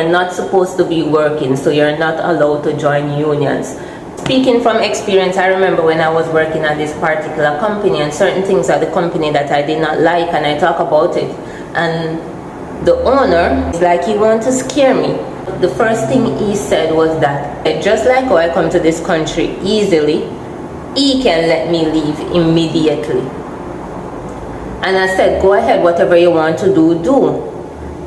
you're not supposed to be working, so you're not allowed to join unions. Speaking from experience, I remember when I was working at this particular company, and certain things at the company that I did not like, and I talk about it, and the owner is like, he wanted to scare me. The first thing he said was that just like how I come to this country easily, he can let me leave immediately. And I said, go ahead, whatever you want to do, do.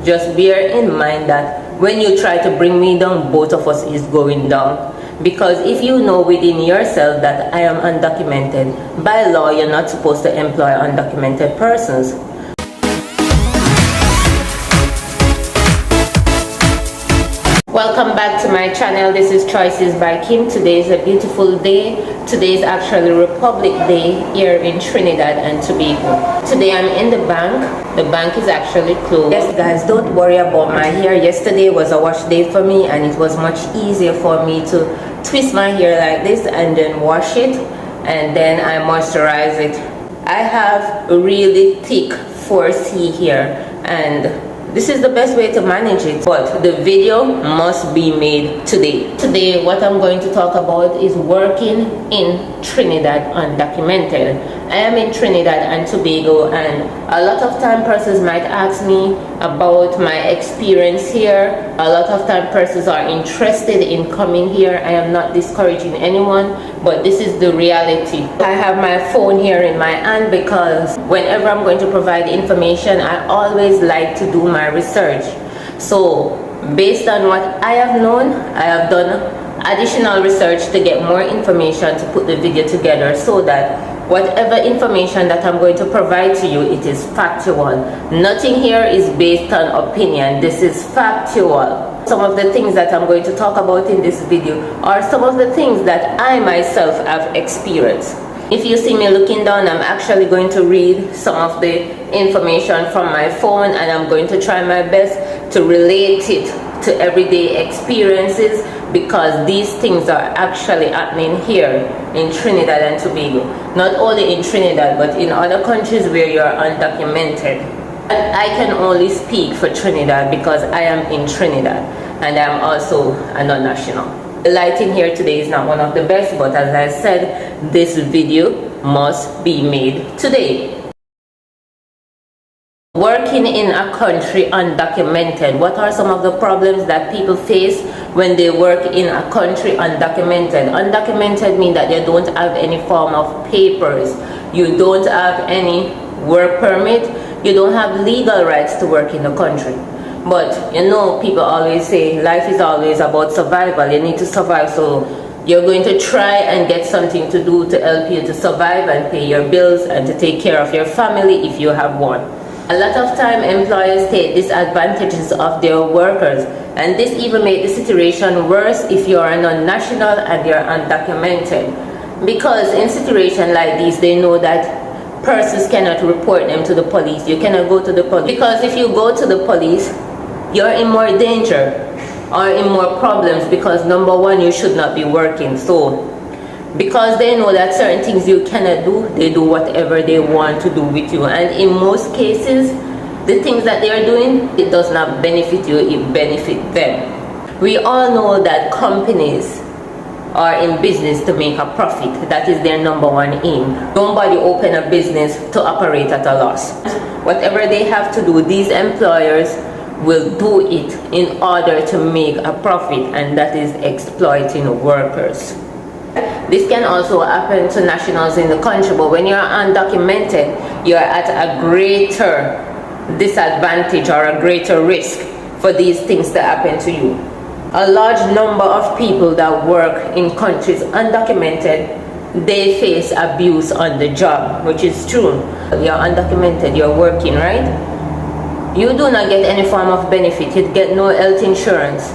Just bear in mind that when you try to bring me down, both of us is going down. Because if you know within yourself that I am undocumented, by law you're not supposed to employ undocumented persons. Welcome back to my channel. This is Choices by Kim. Today is a beautiful day. Today is actually Republic Day here in Trinidad and Tobago. Today I'm in the bank. The bank is actually closed. Yes guys, don't worry about my hair. Yesterday was a wash day for me, and it was much easier for me to twist my hair like this and then wash it, and then I moisturize it. I have a really thick 4C hair, and this is the best way to manage it, but the video must be made today. Today, what I'm going to talk about is working in Trinidad undocumented. I am in Trinidad and Tobago, and a lot of time persons might ask me about my experience here. A lot of time persons are interested in coming here. I am not discouraging anyone, but this is the reality. I have my phone here in my hand because whenever I'm going to provide information, I always like to do my research. So based on what I have known, I have done additional research to get more information to put the video together, so that whatever information that I'm going to provide to you, it is factual. Nothing here is based on opinion. This is factual. Some of the things that I'm going to talk about in this video are some of the things that I myself have experienced. If you see me looking down, I'm actually going to read some of the information from my phone, and I'm going to try my best to relate it to everyday experiences, because these things are actually happening here in Trinidad and Tobago. Not only in Trinidad, but in other countries where you're undocumented. And I can only speak for Trinidad because I am in Trinidad, and I'm also a non-national. The lighting here today is not one of the best, but as I said, this video must be made today. Working in a country undocumented, what are some of the problems that people face when they work in a country undocumented? Undocumented means that you don't have any form of papers, you don't have any work permit, you don't have legal rights to work in the country. But you know, people always say life is always about survival. You need to survive, so you're going to try and get something to do to help you to survive and pay your bills and to take care of your family if you have one. A lot of time employers take disadvantages of their workers, and this even makes the situation worse if you're a non-national and you're undocumented. Because in situations like this, they know that persons cannot report them to the police. You cannot go to the police, because if you go to the police, you're in more danger or in more problems, because number one, you should not be working. So because they know that certain things you cannot do, they do whatever they want to do with you. And in most cases, the things that they are doing, it does not benefit you, it benefits them. We all know that companies are in business to make a profit. That is their number one aim. Nobody open a business to operate at a loss. Whatever they have to do, these employers will do it in order to make a profit, and that is exploiting workers. This can also happen to nationals in the country, but when you're undocumented, you're at a greater disadvantage or a greater risk for these things to happen to you. A large number of people that work in countries undocumented, they face abuse on the job, which is true. You're undocumented, you're working, right? You do not get any form of benefit. You get no health insurance,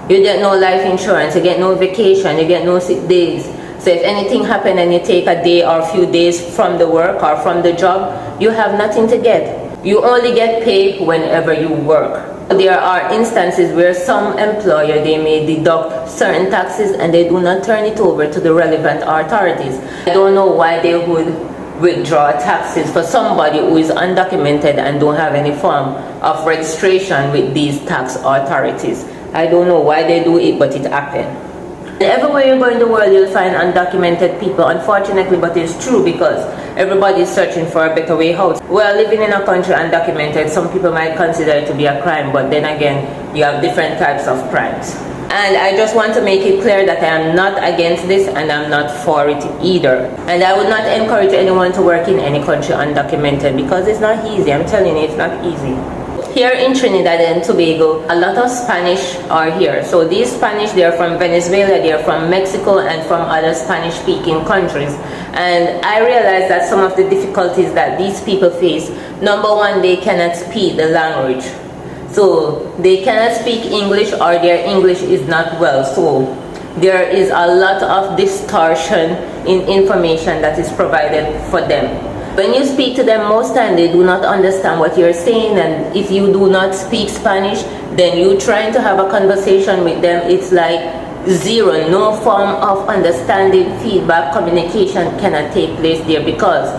you get no life insurance, you get no vacation, you get no sick days. So if anything happens and you take a day or a few days from the work or from the job, you have nothing to get. You only get paid whenever you work. There are instances where some employer, they may deduct certain taxes and they do not turn it over to the relevant authorities. I don't know why they would withdraw taxes for somebody who is undocumented and don't have any form of registration with these tax authorities. I don't know why they do it, but it happened. Everywhere you go in the world, you'll find undocumented people, unfortunately, but it's true because everybody is searching for a better way out. Well, living in a country undocumented, some people might consider it to be a crime, but then again, you have different types of crimes. And I just want to make it clear that I am not against this and I'm not for it either. And I would not encourage anyone to work in any country undocumented because it's not easy. I'm telling you, it's not easy. Here in Trinidad and Tobago, a lot of Spanish are here. So these Spanish, they're from Venezuela, they're from Mexico, and from other Spanish-speaking countries. And I realized that some of the difficulties that these people face, number one, they cannot speak the language. So they cannot speak English or their English is not well. So there is a lot of distortion in information that is provided for them. When you speak to them, most time they do not understand what you're saying, and if you do not speak Spanish, then you trying to have a conversation with them, it's like zero. No form of understanding, feedback, communication cannot take place there because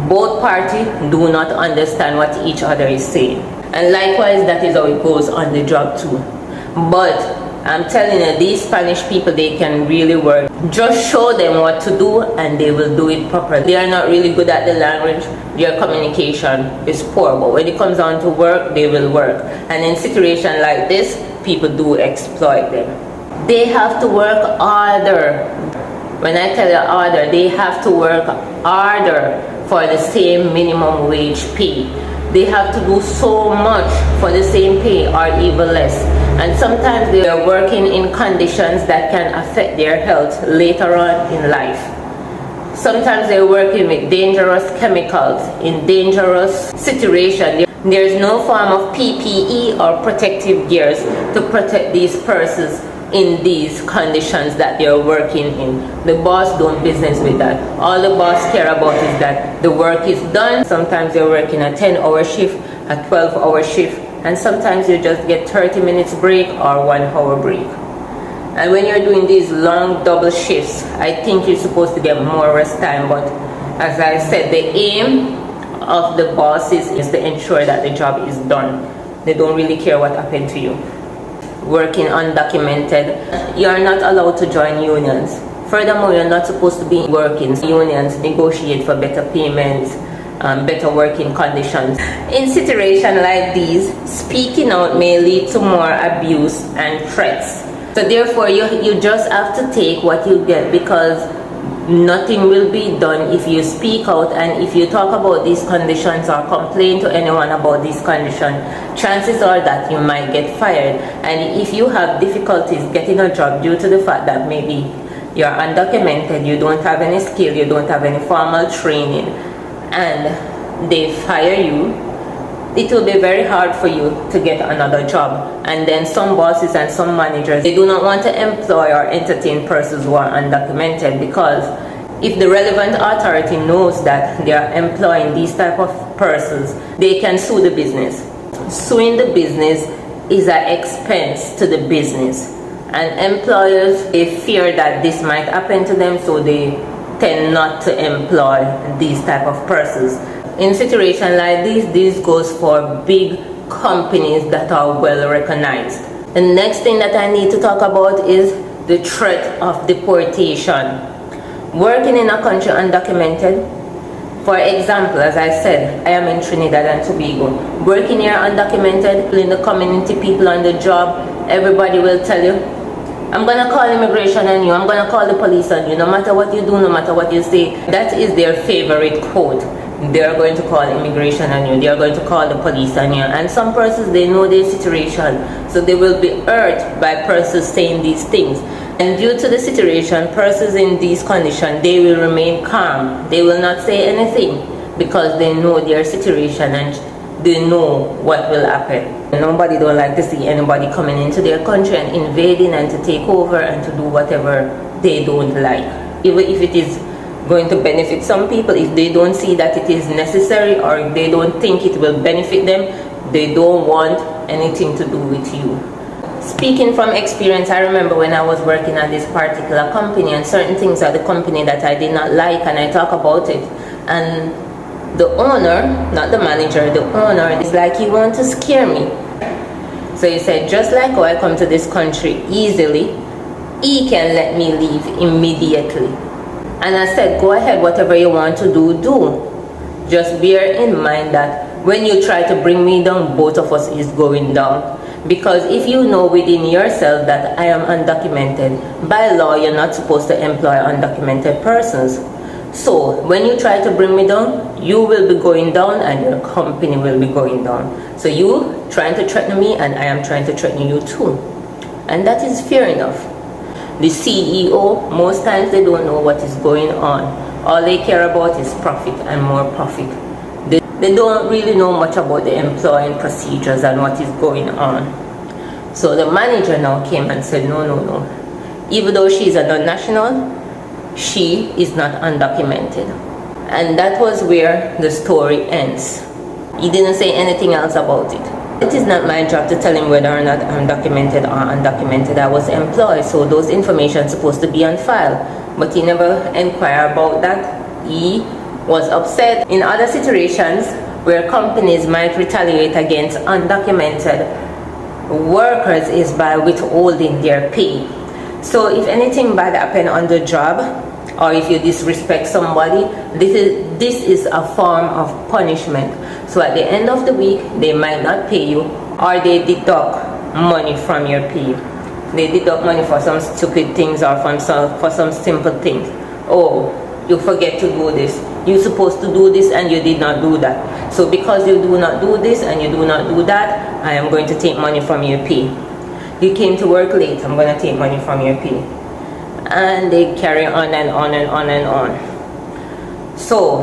both parties do not understand what each other is saying. And likewise, that is how it goes on the job too. But I'm telling you, these Spanish people, they can really work. Just show them what to do and they will do it properly. They are not really good at the language. Their communication is poor. But when it comes down to work, they will work. And in situations like this, people do exploit them. They have to work harder. When I tell you harder, they have to work harder for the same minimum wage pay. They have to do so much for the same pay or even less. And sometimes they are working in conditions that can affect their health later on in life. Sometimes they're working with dangerous chemicals in dangerous situations. There's no form of PPE or protective gears to protect these persons in these conditions that they're working in. The boss don't business with that. All the boss care about is that the work is done. Sometimes they're working a 10-hour shift, a 12-hour shift, and sometimes you just get 30 minutes break or 1 hour break. And when you're doing these long double shifts, I think you're supposed to get more rest time, but as I said, the aim of the bosses is to ensure that the job is done. They don't really care what happened to you. Working undocumented, you are not allowed to join unions. Furthermore, you're not supposed to be working. Unions negotiate for better payments, better working conditions. In situations like these, speaking out may lead to more abuse and threats. So therefore, you just have to take what you get because nothing will be done if you speak out, and if you talk about these conditions or complain to anyone about these conditions, chances are that you might get fired. And if you have difficulties getting a job due to the fact that maybe you're undocumented, you don't have any skill, you don't have any formal training, and they fire you, it will be very hard for you to get another job. And then some bosses and some managers, they do not want to employ or entertain persons who are undocumented, because if the relevant authority knows that they are employing these type of persons, they can sue the business. Suing the business is an expense to the business, and employers, they fear that this might happen to them, so they tend not to employ these type of persons. In situations like this goes for big companies that are well recognized. The next thing that I need to talk about is the threat of deportation. Working in a country undocumented, for example, as I said, I am in Trinidad and Tobago. Working here undocumented, in the community, people on the job, everybody will tell you, I'm going to call immigration on you, I'm going to call the police on you, no matter what you do, no matter what you say. That is their favorite quote. They are going to call immigration on you, they are going to call the police on you. And some persons, they know their situation, so they will be hurt by persons saying these things. And due to the situation, persons in these conditions, they will remain calm. They will not say anything because they know their situation and they know what will happen. Nobody don't like to see anybody coming into their country and invading and to take over and to do whatever they don't like. Even if it is going to benefit some people, if they don't see that it is necessary or if they don't think it will benefit them, they don't want anything to do with you. Speaking from experience, I remember when I was working at this particular company, and certain things at the company that I did not like, and I talk about it, and the owner, not the manager, the owner is like, he wants to scare me. So he said, just like how I come to this country easily, he can let me leave immediately. And I said, go ahead, whatever you want to do, do. Just bear in mind that when you try to bring me down, both of us is going down. Because if you know within yourself that I am undocumented, by law you're not supposed to employ undocumented persons. So when you try to bring me down, you will be going down and your company will be going down. So you trying to threaten me and I am trying to threaten you too. And that is fair enough. The CEO, most times they don't know what is going on. All they care about is profit and more profit. They don't really know much about the employing procedures and what is going on. So the manager now came and said, no. Even though she's a non-national, she is not undocumented. And that was where the story ends. He didn't say anything else about it. It is not my job to tell him whether or not I'm documented or undocumented. I was employed, so those information supposed to be on file. But he never inquired about that. He was upset. In other situations where companies might retaliate against undocumented workers is by withholding their pay. So if anything bad happen on the job, or if you disrespect somebody, this is a form of punishment. So at the end of the week, they might not pay you, or they deduct money from your pay. They deduct money for some stupid things or for some simple things. Oh, you forget to do this. You're supposed to do this and you did not do that. So because you do not do this and you do not do that, I am going to take money from your pay. You came to work late, I'm going to take money from your pay. And they carry on and on and on and on. So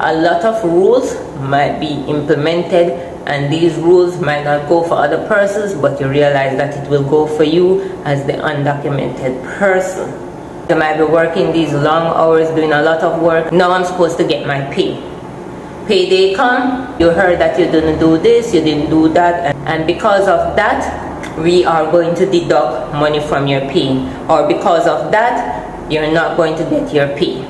a lot of rules might be implemented, and these rules might not go for other persons, but you realize that it will go for you as the undocumented person. You might be working these long hours, doing a lot of work. Now I'm supposed to get my pay. Payday come, you heard that you didn't do this, you didn't do that, and because of that, we are going to deduct money from your pay. Or because of that, you're not going to get your pay.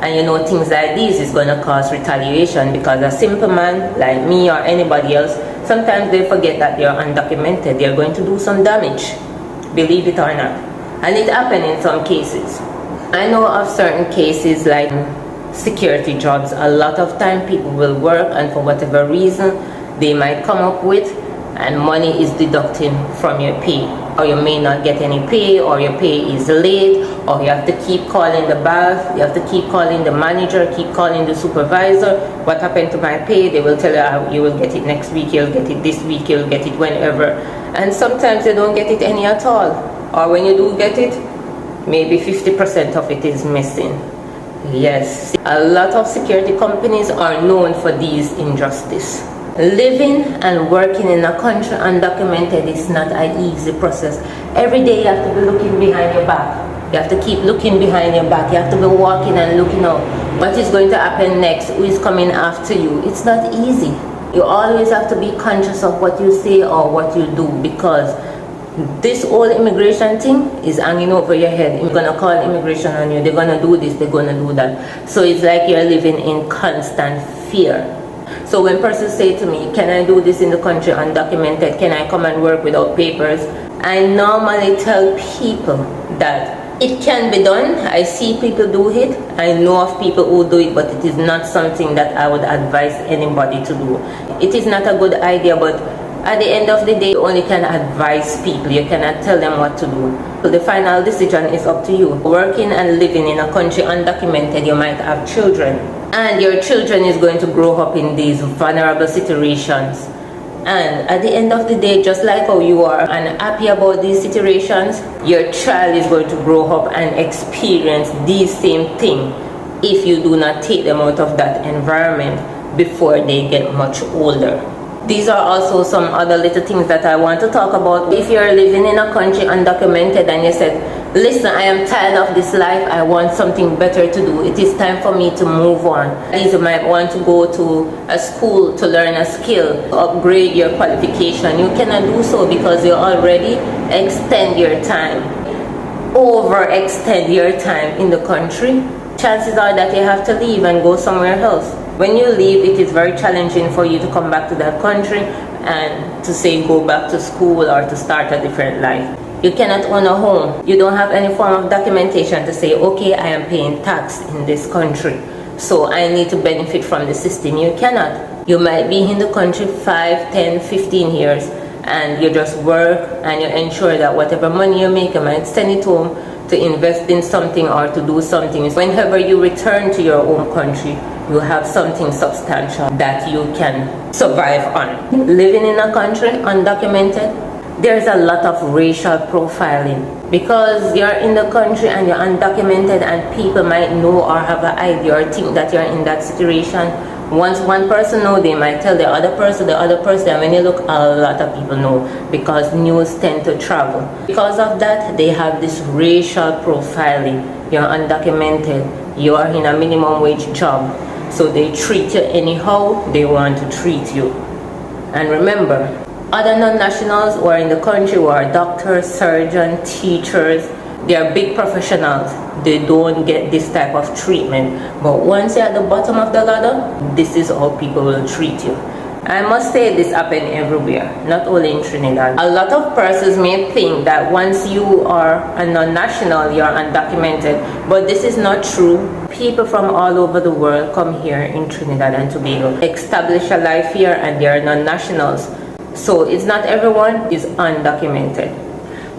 And you know, things like these is going to cause retaliation, because a simple man like me or anybody else, sometimes they forget that they're undocumented. They're going to do some damage, believe it or not. And it happened in some cases. I know of certain cases like security jobs. A lot of time people will work, and for whatever reason they might come up with, and money is deducting from your pay. Or you may not get any pay, or your pay is late, or you have to keep calling the boss, you have to keep calling the manager, keep calling the supervisor. What happened to my pay? They will tell you, you will get it next week, you'll get it this week, you'll get it whenever. And sometimes you don't get it any at all. Or when you do get it, maybe 50% of it is missing. Yes, a lot of security companies are known for these injustices. Living and working in a country undocumented is not an easy process. Every day you have to be looking behind your back. You have to keep looking behind your back. You have to be walking and looking out. What is going to happen next? Who is coming after you? It's not easy. You always have to be conscious of what you say or what you do, because this whole immigration thing is hanging over your head. You're gonna call immigration on you. They're gonna do this, they're gonna do that. So it's like you're living in constant fear. So when persons say to me, can I do this in the country undocumented? Can I come and work without papers? I normally tell people that it can be done. I see people do it. I know of people who do it, but it is not something that I would advise anybody to do. It is not a good idea, but at the end of the day, you only can advise people. You cannot tell them what to do. So the final decision is up to you. Working and living in a country undocumented, you might have children. And your children is going to grow up in these vulnerable situations. And at the end of the day, just like how you are unhappy about these situations, your child is going to grow up and experience these same things if you do not take them out of that environment before they get much older. These are also some other little things that I want to talk about. If you're living in a country undocumented and you said, listen, I am tired of this life, I want something better to do, it is time for me to move on. At least you might want to go to a school to learn a skill, upgrade your qualification. You cannot do so because you already extend your time, overextend your time in the country. Chances are that you have to leave and go somewhere else. When you leave, it is very challenging for you to come back to that country, and to say go back to school or to start a different life. You cannot own a home. You don't have any form of documentation to say, okay, I am paying tax in this country, so I need to benefit from the system. You cannot. You might be in the country 5, 10, 15 years, and you just work and you ensure that whatever money you make, you might send it home to invest in something or to do something. Whenever you return to your home country, you have something substantial that you can survive on. Living in a country undocumented, there's a lot of racial profiling because you're in the country and you're undocumented, and people might know or have an idea or think that you're in that situation. Once one person knows, they might tell the other person, and when you look, a lot of people know because news tend to travel. Because of that, they have this racial profiling. You're undocumented, you are in a minimum wage job, so they treat you anyhow they want to treat you. And remember, other non-nationals who are in the country, who are doctors, surgeons, teachers, they are big professionals. They don't get this type of treatment. But once you're at the bottom of the ladder, this is how people will treat you. I must say this happens everywhere, not only in Trinidad. A lot of persons may think that once you are a non-national, you're undocumented. But this is not true. People from all over the world come here in Trinidad and Tobago, establish a life here, and they are non-nationals. So it's not everyone is undocumented.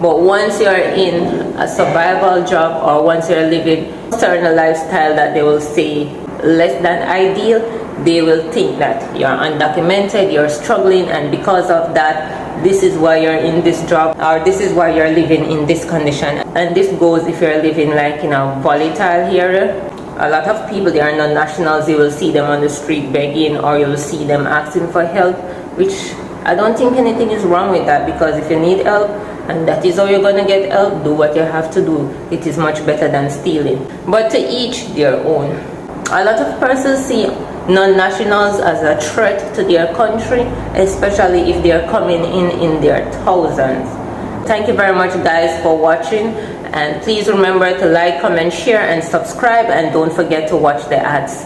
But once you're in a survival job, or once you're living a certain lifestyle that they will say less than ideal, they will think that you're undocumented, you're struggling, and because of that, this is why you're in this job, or this is why you're living in this condition. And this goes if you're living like in a volatile area. A lot of people, they are non-nationals, you will see them on the street begging, or you will see them asking for help, which I don't think anything is wrong with that, because if you need help and that is how you're going to get help, do what you have to do. It is much better than stealing. But to each their own. A lot of persons see non-nationals as a threat to their country, especially if they're coming in their thousands. Thank you very much, guys, for watching, and please remember to like, comment, share, and subscribe, and don't forget to watch the ads.